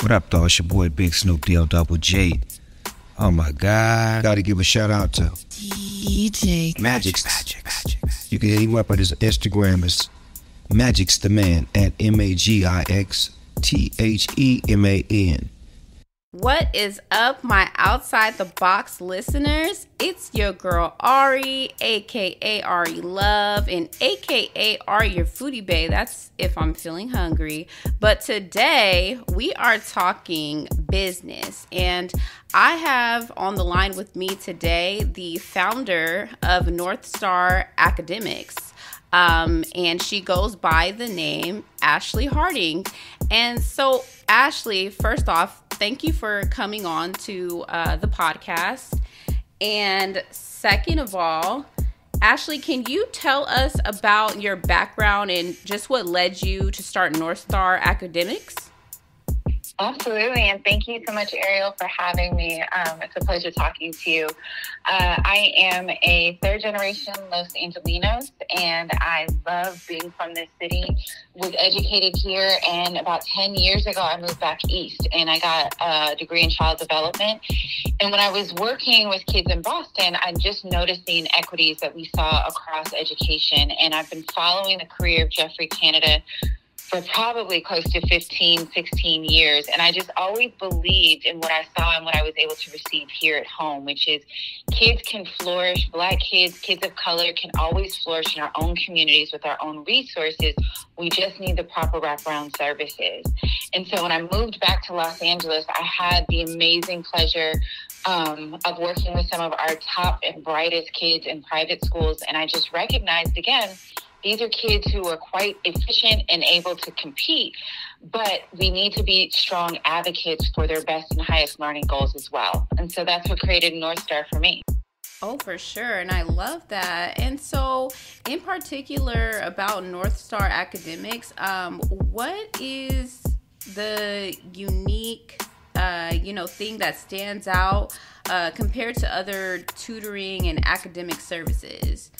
What up, though? It's your boy Big Snoop D-O Double J. Oh my God. Gotta give a shout out to DJ Magix. You can hit him up at his Instagram. It's Magix the Man at MAGIXTHEMAN. What is up, my outside the box listeners? It's your girl Ari, aka Ari Love, and aka Ari your foodie bae. That's if I'm feeling hungry. But today we are talking business, and I have on the line with me today the founder of North Star Academics. And she goes by the name Ashley Harding. And so, Ashley, first off, thank you for coming on to the podcast. And second of all, Ashley, can you tell us about your background and just what led you to start North Star Academics? Absolutely, and thank you so much, Ariel, for having me. It's a pleasure talking to you. I am a third-generation Los Angelinos, and I love being from this city. Was educated here, and about 10 years ago, I moved back east, and I got a degree in child development. And when I was working with kids in Boston, I just noticed the inequities that we saw across education, and I've been following the career of Jeffrey Canada for probably close to 15, 16 years. And I just always believed in what I saw and what I was able to receive here at home, which is kids can flourish. Black kids, kids of color can always flourish in our own communities with our own resources. We just need the proper wraparound services. And so when I moved back to Los Angeles, I had the amazing pleasure of working with some of our top and brightest kids in private schools. And I just recognized again, these are kids who are quite efficient and able to compete, but we need to be strong advocates for their best and highest learning goals as well. And so that's what created North Star for me. Oh, for sure. And I love that. And so in particular about North Star Academics, what is the unique thing that stands out compared to other tutoring and academic services?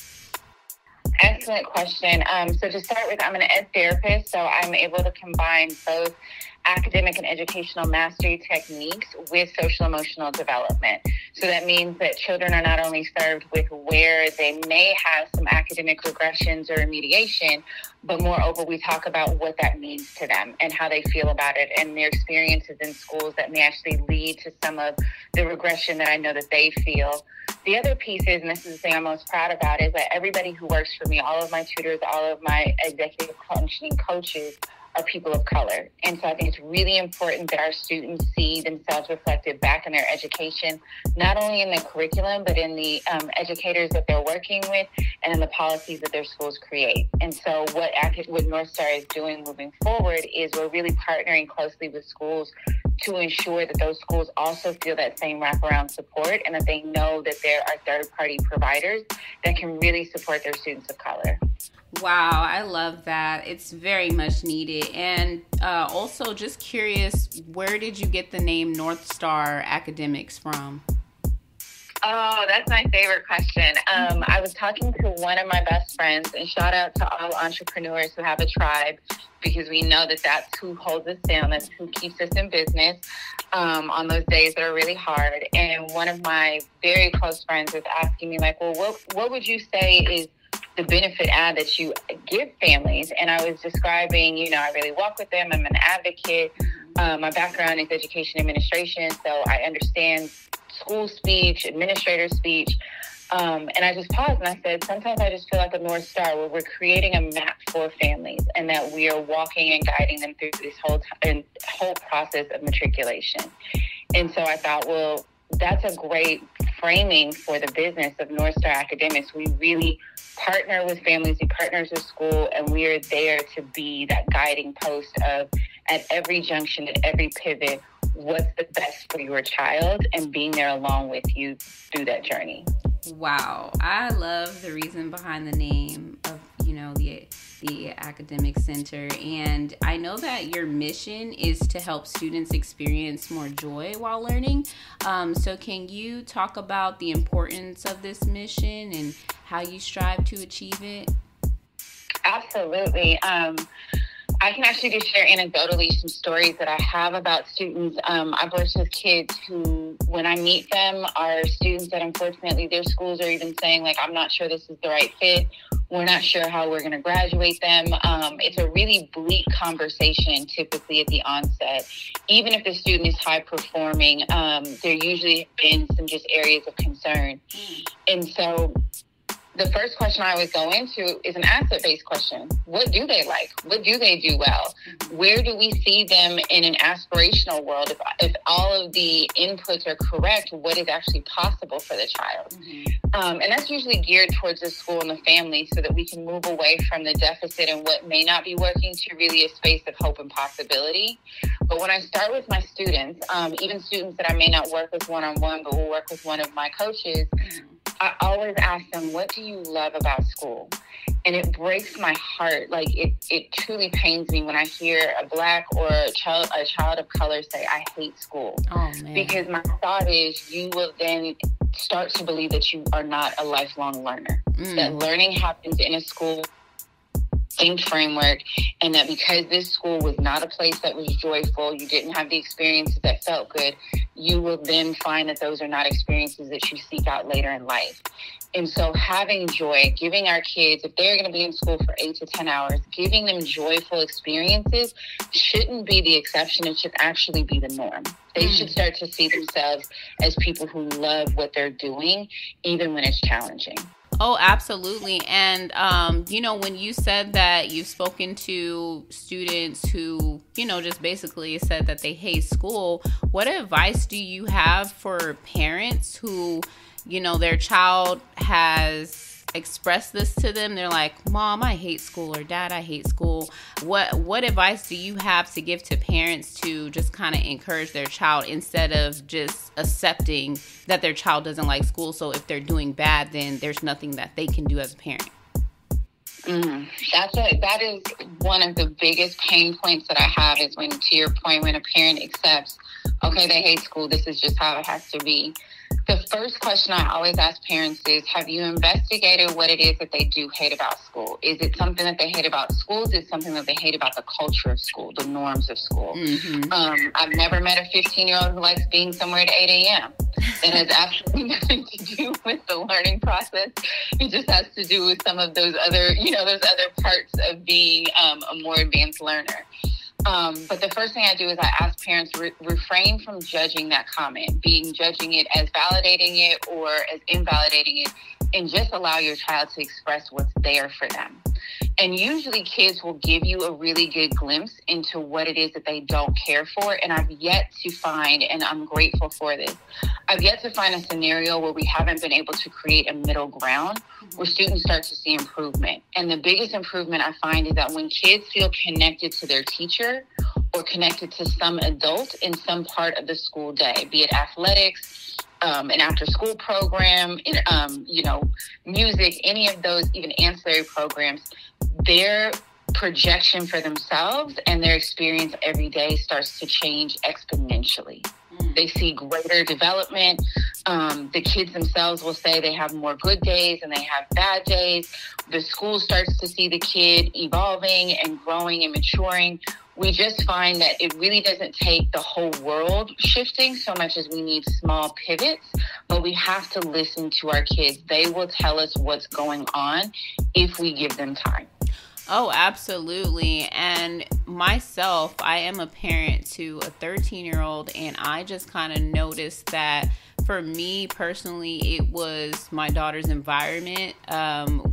Excellent question. So to start with, I'm an ed therapist, so I'm able to combine both academic and educational mastery techniques with social emotional development. So that means that children are not only served with where they may have some academic regressions or remediation, but moreover, we talk about what that means to them and how they feel about it and their experiences in schools that may actually lead to some of the regression that I know that they feel. The other piece is, and this is the thing I'm most proud about, is that everybody who works for me, all of my tutors, all of my executive functioning coaches are people of color. And so I think it's really important that our students see themselves reflected back in their education, not only in the curriculum, but in the educators that they're working with and in the policies that their schools create. And so what North Star is doing moving forward is we're really partnering closely with schools to ensure that those schools also feel that same wraparound support and that they know that there are third-party providers that can really support their students of color. Wow, I love that. It's very much needed. And also just curious, where did you get the name North Star Academics from? Oh, that's my favorite question. I was talking to one of my best friends, and shout out to all entrepreneurs who have a tribe, because we know that that's who holds us down. That's who keeps us in business on those days that are really hard. And one of my very close friends was asking me, like, well, what would you say is the benefit add that you give families? And I was describing, I really walk with them. I'm an advocate. My background is education administration, so I understand school speech, administrator speech. And I just paused and I said, sometimes I just feel like a North Star where we're creating a map for families and that we are walking and guiding them through this whole process of matriculation. And so I thought, well, that's a great framing for the business of North Star Academics. We really partner with families, we partner with school, and we are there to be that guiding post of, at every junction, at every pivot, what's the best for your child, and being there along with you through that journey. Wow. I love the reason behind the name of, the academic center. And I know that your mission is to help students experience more joy while learning. So can you talk about the importance of this mission and how you strive to achieve it? Absolutely. I can actually just share anecdotally some stories that I have about students. I've worked with kids who, when I meet them, are students that unfortunately their schools are even saying, like, I'm not sure this is the right fit. We're not sure how we're going to graduate them. It's a really bleak conversation typically at the onset. Even if the student is high performing, there usually have been some just areas of concern. And so the first question I always go into is an asset-based question. What do they like? What do they do well? Where do we see them in an aspirational world? If all of the inputs are correct, what is actually possible for the child? And that's usually geared towards the school and the family so that we can move away from the deficit and what may not be working to really a space of hope and possibility. But when I start with my students, even students that I may not work with one-on-one, but will work with one of my coaches, I always ask them, what do you love about school? And it breaks my heart. Like, it truly pains me when I hear a Black or a child of color say, I hate school. Oh, man. Because my thought is you will then start to believe that you are not a lifelong learner. That learning happens in a school framework, and that because this school was not a place that was joyful, you didn't have the experiences that felt good, you will then find that those are not experiences that you seek out later in life. And so having joy, giving our kids, if they're going to be in school for 8 to 10 hours, giving them joyful experiences shouldn't be the exception. It should actually be the norm. They should start to see themselves as people who love what they're doing, even when it's challenging. Oh, absolutely. And, when you said that you've spoken to students who, just basically said that they hate school, what advice do you have for parents who, their child has expressed this to them? They're like, Mom, I hate school, or Dad, I hate school. What advice do you have to give to parents to just kind of encourage their child instead of just accepting that their child doesn't like school? So if they're doing bad, then there's nothing that they can do as a parent. That is one of the biggest pain points that I have, is when, to your point, when a parent accepts, okay, they hate school, this is just how it has to be. The first question I always ask parents is, have you investigated what it is that they do hate about school? Is it something that they hate about schools? Is it something that they hate about the culture of school, the norms of school? I've never met a 15-year-old who likes being somewhere at 8 a.m. It has absolutely nothing to do with the learning process. It just has to do with some of those other, those other parts of being a more advanced learner. But the first thing I do is I ask parents refrain from judging that comment, judging it as validating it or as invalidating it, and just allow your child to express what's there for them. And usually kids will give you a really good glimpse into what it is that they don't care for. And I've yet to find, and I'm grateful for this, I've yet to find a scenario where we haven't been able to create a middle ground where students start to see improvement. And the biggest improvement I find is that when kids feel connected to their teacher or connected to some adult in some part of the school day, be it athletics, an after-school program, music, any of those, even ancillary programs, their projection for themselves and their experience every day starts to change exponentially. They see greater development. The kids themselves will say they have more good days and they have bad days. The school starts to see the kid evolving and growing and maturing. We just find that it really doesn't take the whole world shifting so much as we need small pivots, but we have to listen to our kids. They will tell us what's going on if we give them time. Oh, absolutely. And myself, I am a parent to a 13-year-old, and I just kind of noticed that for me personally, it was my daughter's environment,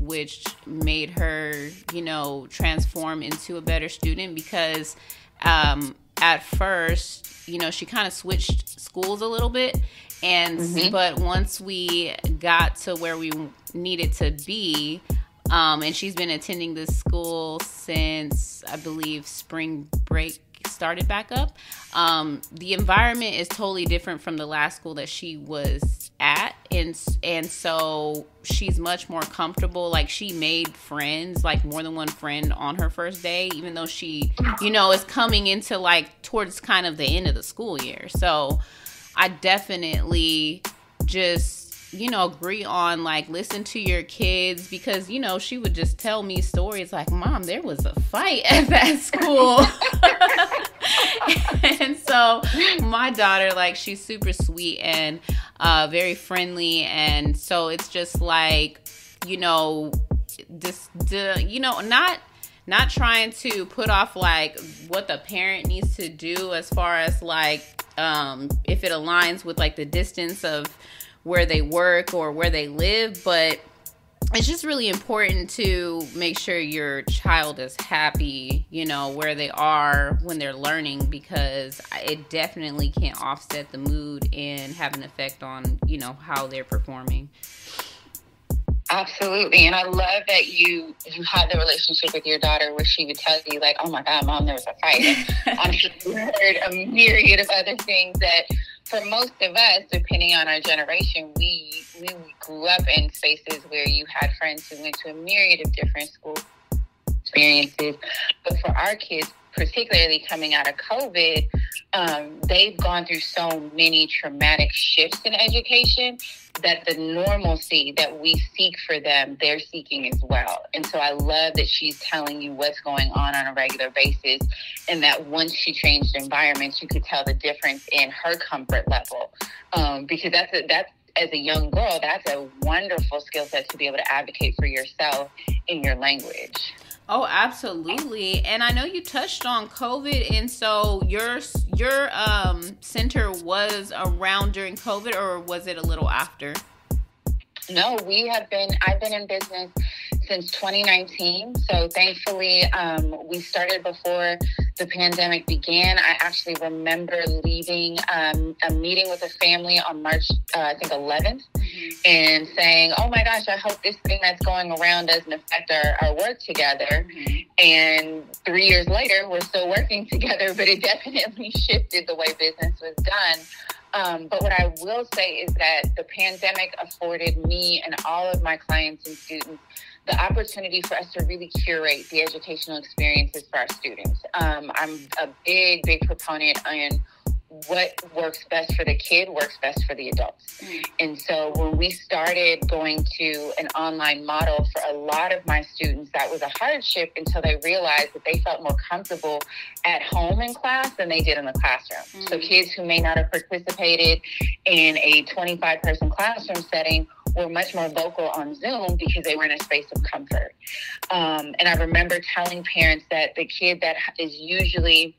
which made her, transform into a better student because at first, she kind of switched schools a little bit. And but once we got to where we needed to be, and she's been attending this school since, I believe, spring break started back up. The environment is totally different from the last school that she was at. And so she's much more comfortable. Like, she made friends, like more than one friend on her first day, even though she, is coming into towards kind of the end of the school year. So I definitely just agree on, like, listen to your kids, because, she would just tell me stories like, Mom, there was a fight at that school. And so my daughter, like, she's super sweet and very friendly. And so it's just like, not trying to put off, like, what the parent needs to do as far as, like, if it aligns with, like, the distance of where they work or where they live. But it's just really important to make sure your child is happy, where they are when they're learning, because it definitely can offset the mood and have an effect on, how they're performing. Absolutely. And I love that you had the relationship with your daughter where she would tell you, like, oh my God, Mom, there was a fight. And I'm sure you heard a myriad of other things that, for most of us, depending on our generation, we grew up in spaces where you had friends who went to a myriad of different school experiences. But for our kids, particularly coming out of COVID, they've gone through so many traumatic shifts in education that the normalcy that we seek for them, they're seeking as well. And so I love that she's telling you what's going on a regular basis, and that once she changed environments, you could tell the difference in her comfort level. Because that's as a young girl, that's a wonderful skill set to be able to advocate for yourself in your language. Oh, absolutely. And I know you touched on COVID, and so your center was around during COVID, or was it a little after? No, I've been in business since 2019. So thankfully, we started before the pandemic began. I actually remember leaving a meeting with a family on March, I think 11th, and saying, oh my gosh, I hope this thing that's going around doesn't affect our work together. And 3 years later, we're still working together, but it definitely shifted the way business was done. But what I will say is that the pandemic afforded me and all of my clients and students the opportunity for us to really curate the educational experiences for our students. I'm a big proponent on what works best for the kid works best for the adults. And so when we started going to an online model, for a lot of my students, that was a hardship until they realized that they felt more comfortable at home in class than they did in the classroom. So kids who may not have participated in a 25-person classroom setting were much more vocal on Zoom because they were in a space of comfort. And I remember telling parents that the kid that is usually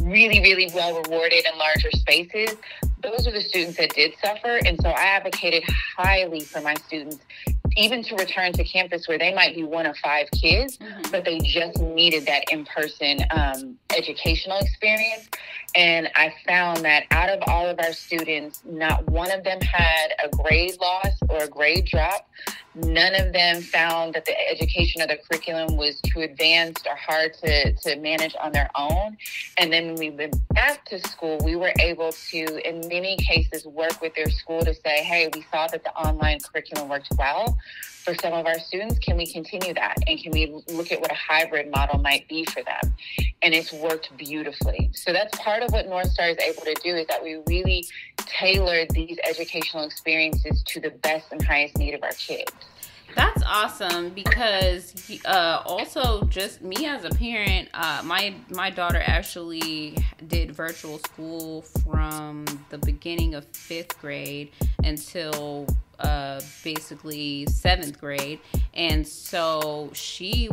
really well rewarded in larger spaces, those are the students that did suffer. And so I advocated highly for my students even to return to campus where they might be one of 5 kids, but they just needed that in-person educational experience. And I found that out of all of our students, not one of them had a grade loss or a grade drop. None of them found that the education or the curriculum was too advanced or hard to manage on their own. And then when we went back to school, we were able to, in many cases, work with their school to say, hey, we saw that the online curriculum worked well for some of our students. Can we continue that? And can we look at what a hybrid model might be for them? And it's worked beautifully. So that's part of what North Star is able to do, is that we really tailor these educational experiences to the best and highest need of our kids. That's awesome, because also just me as a parent, my daughter actually did virtual school from the beginning of 5th grade until basically 7th grade. And so she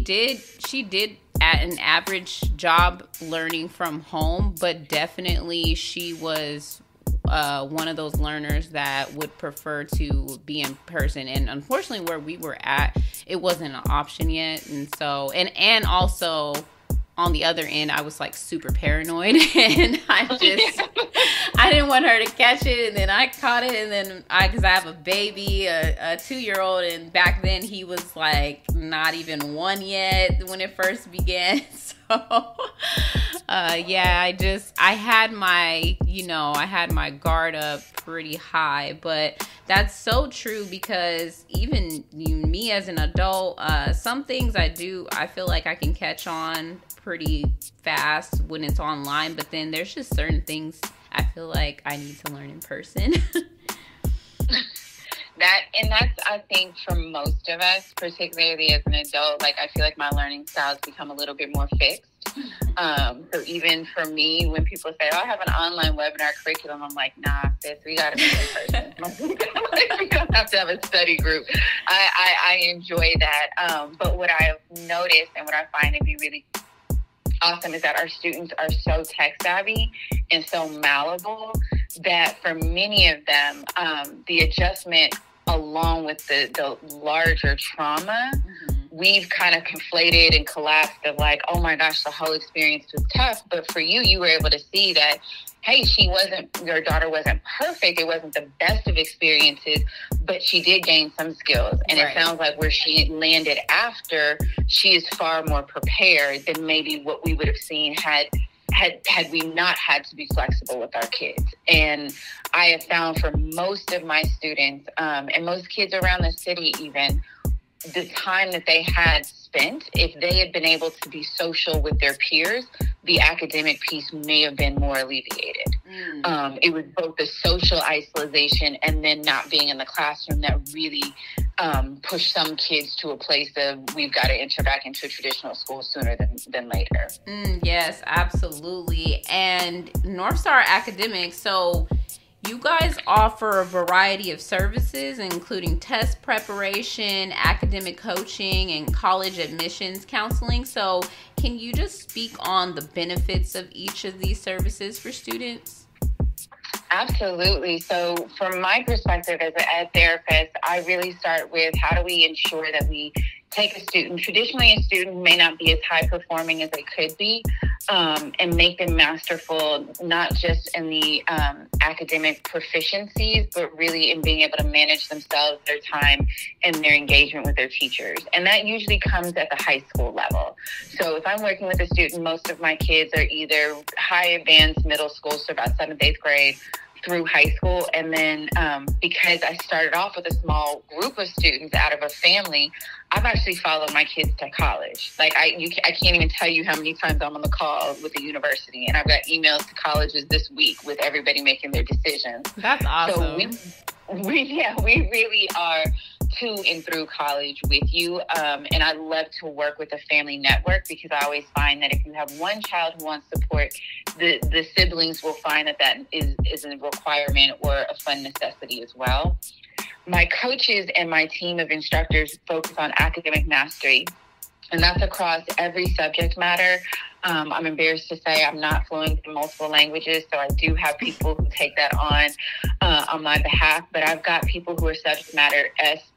did at an average job learning from home, but definitely she was one of those learners that would prefer to be in person. And unfortunately, where we were at, it wasn't an option yet. And so, and also on the other end, I was like super paranoid, and I didn't want her to catch it. And then I caught it. And then because I have a baby, a 2-year-old, and back then he was like not even 1 yet when it first began. So, I had my guard up pretty high. But that's so true, because even me as an adult, some things I feel like I can catch on pretty fast when it's online, but then there's just certain things I feel like I need to learn in person. that's, I think, for most of us, particularly as an adult, like, I feel like my learning styles become a little bit more fixed. So even for me, when people say, "Oh, I have an online webinar curriculum," I'm like, "Nah, sis, we got to be in person. We don't have to have a study group." I enjoy that. But what I've noticed and what I find to be really awesome is that our students are so tech savvy and so malleable that for many of them, the adjustment along with the larger trauma, we've kind of conflated and collapsed of like, oh my gosh, the whole experience was tough. But for you, you were able to see that, hey, your daughter wasn't perfect. It wasn't the best of experiences, but she did gain some skills. And It sounds like where she landed after, she is far more prepared than maybe what we would have seen had we not had to be flexible with our kids. And I have found for most of my students, and most kids around the city even, the time that they had spent, if they had been able to be social with their peers, the academic piece may have been more alleviated. It was both the social isolation and then not being in the classroom that really pushed some kids to a place of, we've got to enter back into traditional school sooner than later. Yes, absolutely. And North Star Academics, so you guys offer a variety of services, including test preparation, academic coaching, and college admissions counseling. So can you just speak on the benefits of each of these services for students? Absolutely. So from my perspective as an ed therapist, I really start with how do we ensure that we take a student, traditionally a student may not be as high performing as they could be, and make them masterful, not just in the academic proficiencies, but really in being able to manage themselves, their time, and their engagement with their teachers. And that usually comes at the high school level. So if I'm working with a student, most of my kids are either high advanced middle school, so about 7th, 8th grade, through high school. And then because I started off with a small group of students out of a family, I've actually followed my kids to college. Like I can't even tell you how many times I'm on the call with the university, and I've got emails to colleges this week with everybody making their decisions. That's awesome. So we really are to and through college with you. And I love to work with a family network, because I always find that if you have one child who wants support, the siblings will find that is a requirement or a fun necessity as well. My coaches and my team of instructors focus on academic mastery, and that's across every subject matter. I'm embarrassed to say I'm not fluent in multiple languages, so I do have people who take that on my behalf, but I've got people who are subject matter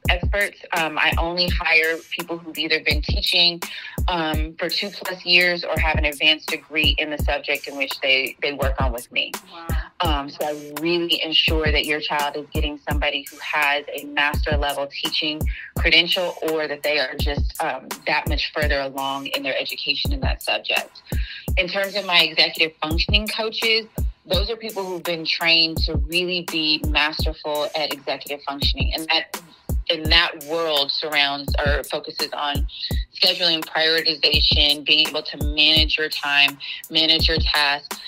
experts. I only hire people who've either been teaching for 2+ years or have an advanced degree in the subject in which they work on with me. Wow. So I really ensure that your child is getting somebody who has a master level teaching credential, or that they are just that much further along in their education in that subject. In terms of my executive functioning coaches, those are people who've been trained to really be masterful at executive functioning. And that in that world surrounds or focuses on scheduling, prioritization, being able to manage your time, manage your tasks,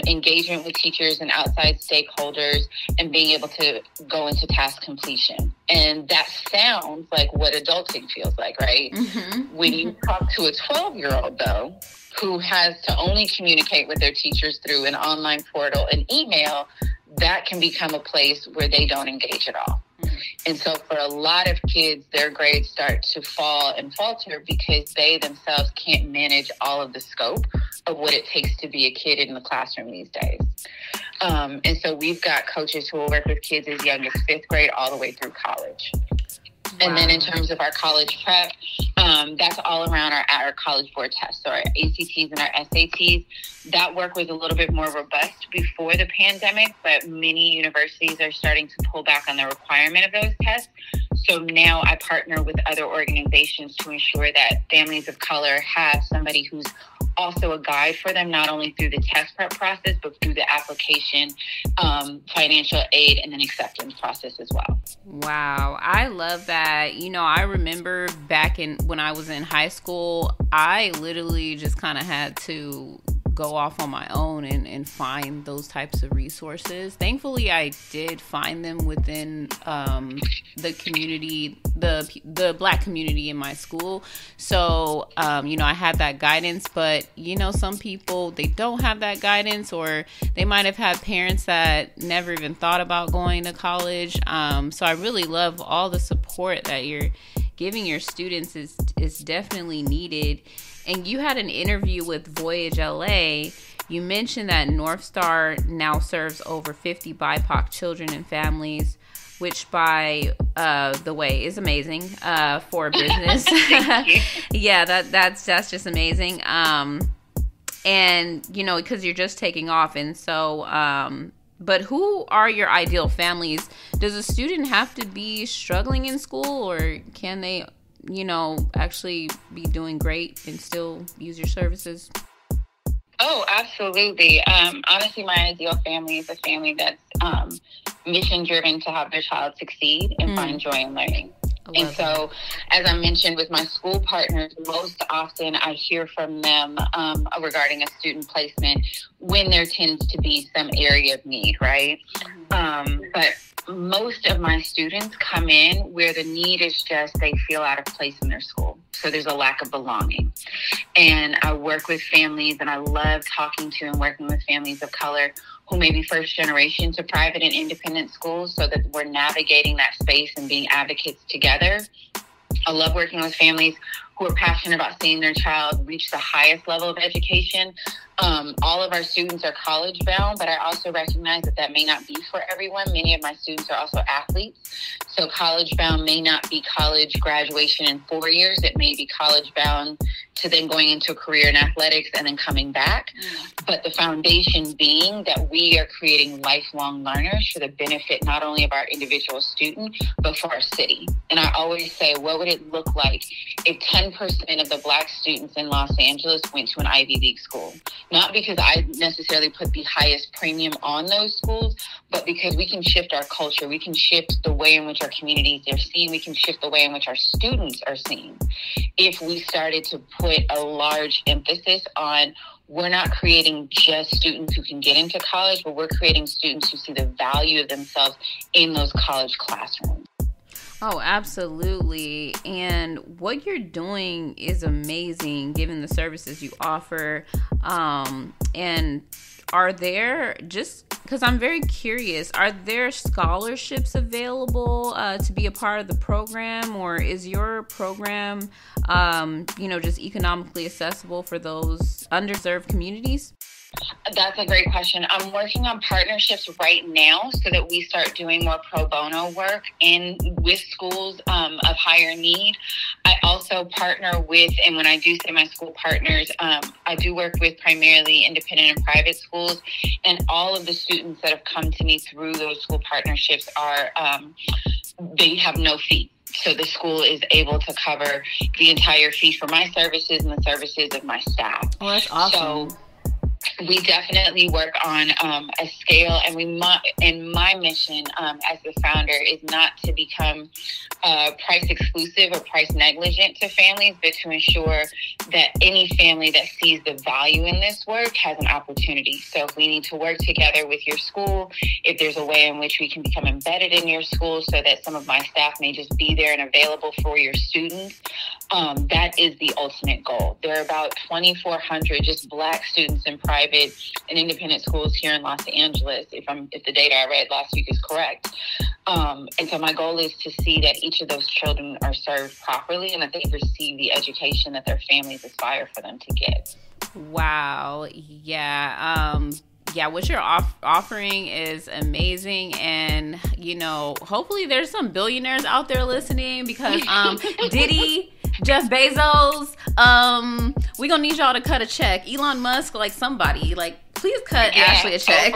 engagement with teachers and outside stakeholders, and being able to go into task completion. And that sounds like what adulting feels like, right? Mm-hmm. When you talk to a 12-year-old, though, who has to only communicate with their teachers through an online portal and email, that can become a place where they don't engage at all. And so for a lot of kids, their grades start to fall and falter because they themselves can't manage all of the scope of what it takes to be a kid in the classroom these days. And so we've got coaches who will work with kids as young as 5th grade all the way through college. And then in terms of our college prep, that's all around our college board tests, so our ACTs and our SATs. That work was a little bit more robust before the pandemic, but many universities are starting to pull back on the requirement of those tests. So now I partner with other organizations to ensure that families of color have somebody who's also a guide for them, not only through the test prep process, but through the application, financial aid, and then acceptance process as well. Wow. I love that. You know, I remember back when I was in high school, I literally just kind of had to go off on my own and find those types of resources. Thankfully, I did find them within the community, the Black community in my school. So, I had that guidance, but, some people, they don't have that guidance, or they might have had parents that never even thought about going to college. So I really love all the support that you're giving your students is definitely needed. And you had an interview with Voyage LA. You mentioned that North Star now serves over 50 BIPOC children and families, which, by the way, is amazing for a business. Yeah, that's just amazing. And because you're just taking off, and so. But who are your ideal families? Does a student have to be struggling in school, or can they, actually be doing great and still use your services? Oh, absolutely. Honestly, my ideal family is a family that's mission driven to have their child succeed and find joy in learning. And so, as I mentioned with my school partners, most often I hear from them regarding a student placement when there tends to be some area of need, right? But most of my students come in where the need is just they feel out of place in their school. So there's a lack of belonging. And I work with families, and I love talking to and working with families of color who may be first generation to private and independent schools, so that we're navigating that space and being advocates together. I love working with families who are passionate about seeing their child reach the highest level of education. All of our students are college bound, but I also recognize that may not be for everyone. Many of my students are also athletes. So college bound may not be college graduation in 4 years. It may be college bound to then going into a career in athletics and then coming back. But the foundation being that we are creating lifelong learners for the benefit not only of our individual student, but for our city. And I always say, what would it look like if 10% of the Black students in Los Angeles went to an Ivy League school? Not because I necessarily put the highest premium on those schools, but because we can shift our culture. We can shift the way in which our communities are seen. We can shift the way in which our students are seen. If we started to put a large emphasis on, we're not creating just students who can get into college, but we're creating students who see the value of themselves in those college classrooms. Oh, absolutely. And what you're doing is amazing, given the services you offer. And are there, just because I'm very curious, are there scholarships available to be a part of the program, or is your program, just economically accessible for those underserved communities? That's a great question. I'm working on partnerships right now so that we start doing more pro bono work with schools of higher need. I also partner with, and when I do say my school partners, I do work with primarily independent and private schools, and all of the students that have come to me through those school partnerships they have no fee. So the school is able to cover the entire fee for my services and the services of my staff. Oh, that's awesome. So we definitely work on a scale, and my mission as the founder is not to become price exclusive or price negligent to families, but to ensure that any family that sees the value in this work has an opportunity. So if we need to work together with your school, if there's a way in which we can become embedded in your school so that some of my staff may just be there and available for your students, that is the ultimate goal. There are about 2,400 just Black students in private and independent schools here in Los Angeles, if the data I read last week is correct. And so my goal is to see that each of those children are served properly and that they receive the education that their families aspire for them to get. Wow. Yeah. What you're offering is amazing. And, hopefully there's some billionaires out there listening, because Diddy, Jeff Bezos, we're going to need y'all to cut a check. Elon Musk, somebody, please cut Ashley a check.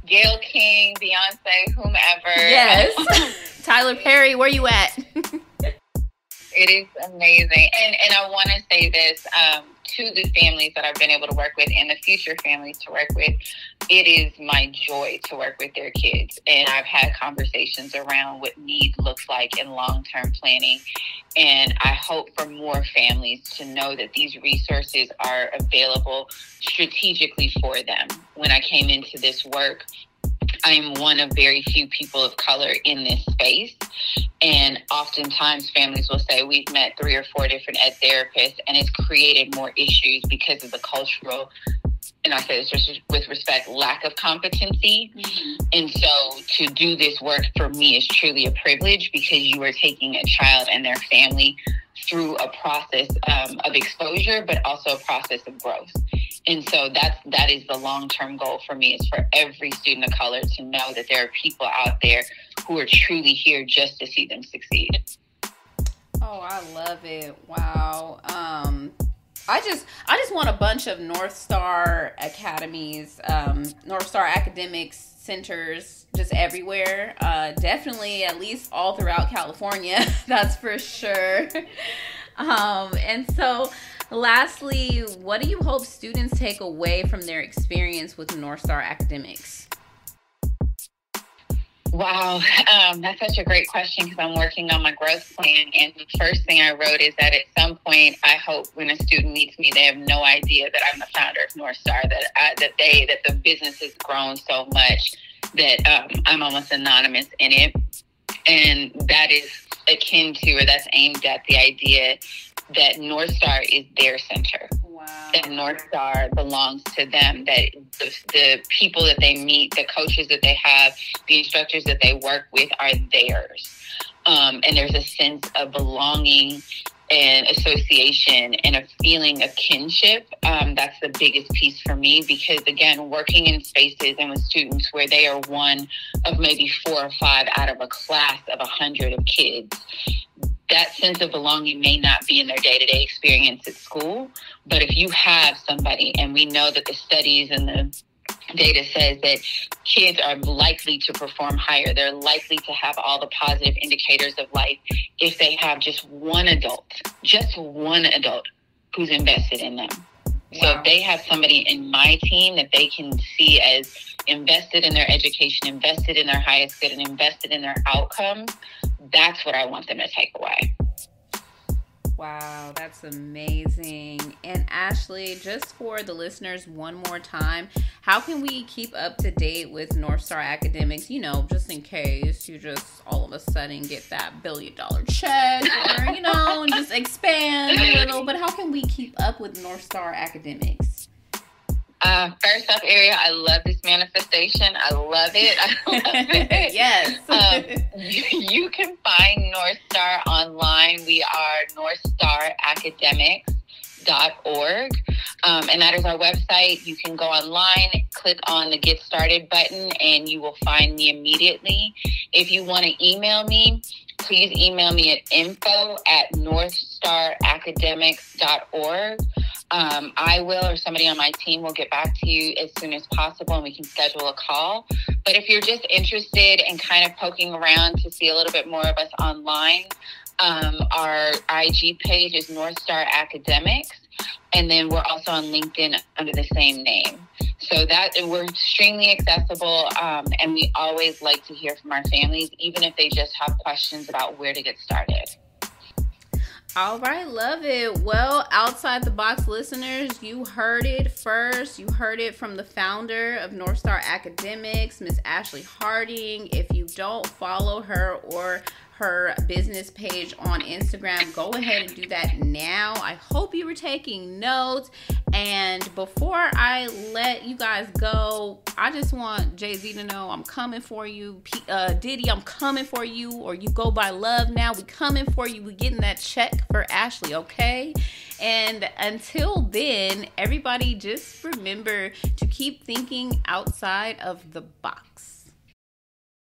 Gayle King, Beyonce, whomever. Yes. Tyler Perry, where you at? It is amazing. And I want to say this to the families that I've been able to work with and the future families to work with, it is my joy to work with their kids. And I've had conversations around what need looks like in long-term planning. And I hope for more families to know that these resources are available strategically for them. When I came into this work, I am one of very few people of color in this space. And oftentimes families will say, we've met 3 or 4 different ed therapists, and it's created more issues because of the cultural, and I say this just with respect, lack of competency. Mm-hmm. And so to do this work for me is truly a privilege, because you are taking a child and their family through a process of exposure, but also a process of growth. And so that is the long-term goal for me, is for every student of color to know that there are people out there who are truly here just to see them succeed. Oh, I love it. Wow. I just want a bunch of North Star academies, North Star academics centers just everywhere. Definitely at least all throughout California. That's for sure. And so lastly, what do you hope students take away from their experience with North Star Academics? Wow, that's such a great question, because I'm working on my growth plan. And the first thing I wrote is that at some point, I hope when a student meets me, they have no idea that I'm the founder of North Star, that the business has grown so much that I'm almost anonymous in it. And that is akin to, or that's aimed at the idea that North Star is their center. Wow. That North Star belongs to them, that the people that they meet, the coaches that they have, the instructors that they work with are theirs. And there's a sense of belonging and association and a feeling of kinship. That's the biggest piece for me, because again, working in spaces and with students where they are one of maybe 4 or 5 out of a class of 100 of kids, that sense of belonging may not be in their day-to-day experience at school. But if you have somebody, and we know that the studies and the data says that kids are likely to perform higher, they're likely to have all the positive indicators of life if they have just one adult who's invested in them. Wow. So if they have somebody in my team that they can see as invested in their education, invested in their highest good, and invested in their outcomes, that's what I want them to take away. Wow, that's amazing. And Ashley, just for the listeners one more time, how can we keep up to date with North Star Academics, just in case you just all of a sudden get that $1 billion check or, and just expand a little, but how can we keep up with North Star Academics? First off, Ariel, I love this manifestation. I love it. Yes. You can find North Star online. We are northstaracademics.org. And that is our website. You can go online, click on the Get Started button, and you will find me immediately. If you want to email me, please email me at info@northstaracademics.org. I will, or somebody on my team will get back to you as soon as possible, and we can schedule a call. But if you're just interested in kind of poking around to see a little bit more of us online, our IG page is North Star Academics. And then we're also on LinkedIn under the same name. So that we're extremely accessible. And we always like to hear from our families, even if they just have questions about where to get started. All right, love it. Well, Outside the Box listeners, you heard it first. You heard it from the founder of North Star Academics, Miss Ashley Harding. If you don't follow her or her business page on Instagram, go ahead and do that now. I hope you were taking notes. And before I let you guys go, I just want Jay-Z to know I'm coming for you. Diddy, I'm coming for you. Or you go by Love now. We coming for you. We getting that check for Ashley, okay? And until then, everybody just remember to keep thinking outside of the box.